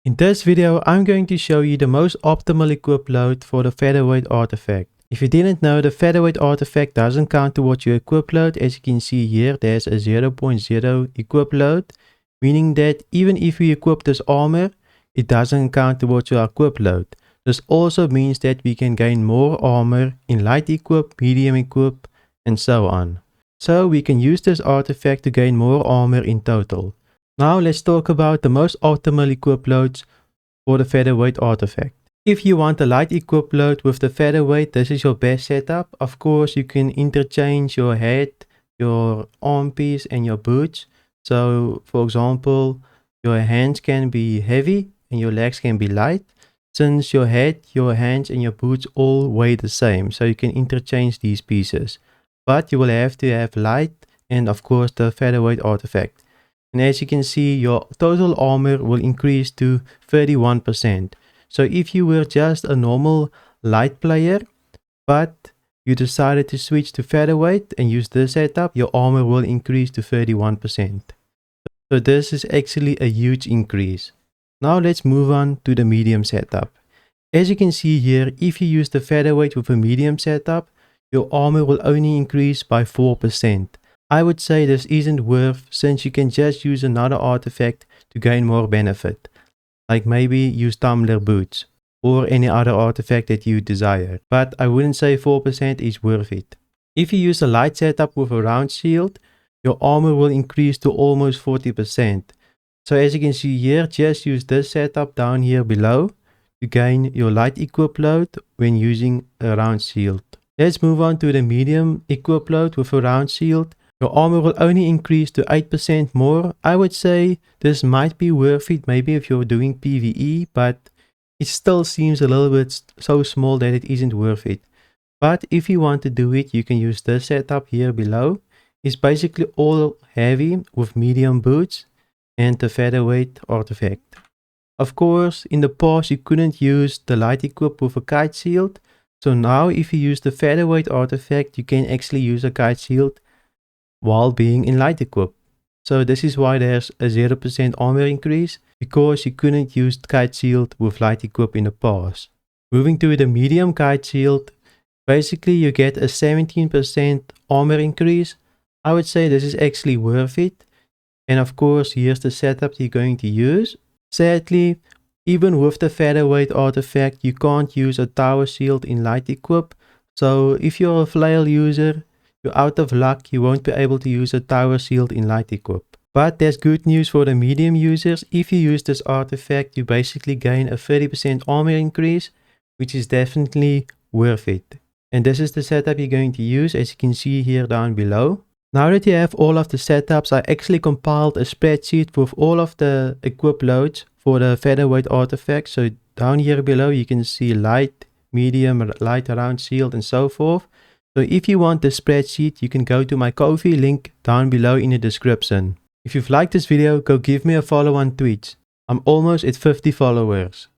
In this video, I'm going to show you the most optimal equip load for the Featherweight artifact. If you didn't know, the Featherweight artifact doesn't count towards your equip load. As you can see here, there's a 0.0 equip load, meaning that even if you equip this armor, it doesn't count towards your equip load. This also means that we can gain more armor in light equip, medium equip, and so on. So we can use this artifact to gain more armor in total. Now let's talk about the most optimal equip loads for the Featherweight artifact. If you want a light equip load with the Featherweight, this is your best setup. Of course, you can interchange your head, your arm piece, and your boots. So for example, your hands can be heavy and your legs can be light. Since your head, your hands, and your boots all weigh the same, so you can interchange these pieces. But you will have to have light and of course the Featherweight artifact. And as you can see, your total armor will increase to 31%. So if you were just a normal light player, but you decided to switch to Featherweight and use this setup, your armor will increase to 31%. So this is actually a huge increase. Now let's move on to the medium setup. As you can see here, if you use the Featherweight with a medium setup, your armor will only increase by 4%. I would say this isn't worth, since you can just use another artifact to gain more benefit. Like maybe use tumbler boots or any other artifact that you desire. But I wouldn't say 4% is worth it. If you use a light setup with a round shield, your armor will increase to almost 40%. So as you can see here, just use this setup down here below to gain your light equip load when using a round shield. Let's move on to the medium equip load with a round shield. Your armor will only increase to 8% more. I would say this might be worth it maybe if you're doing PvE, but it still seems a little bit so small that it isn't worth it. But if you want to do it, you can use this setup here below. It's basically all heavy with medium boots and the Featherweight artifact. Of course, in the past you couldn't use the light equip with a kite shield. So now if you use the Featherweight artifact, you can actually use a kite shield while being in light equip. So this is why there's a 0% armor increase, because you couldn't use kite shield with light equip in the past. Moving to the medium kite shield, basically you get a 17% armor increase. I would say this is actually worth it. And of course, here's the setup you're going to use. Sadly, even with the Featherweight artifact, you can't use a tower shield in light equip. So if you're a flail user, you're out of luck, you won't be able to use a tower shield in light equip. But there's good news for the medium users. If you use this artifact, you basically gain a 30% armor increase, which is definitely worth it. And this is the setup you're going to use, as you can see here down below. Now that you have all of the setups, I actually compiled a spreadsheet with all of the equip loads for the Featherweight artifact. So down here below you can see light, medium, light, round shield, and so forth. So if you want the spreadsheet, you can go to my Ko-fi link down below in the description. If you've liked this video, go give me a follow on Twitch. I'm almost at 50 followers.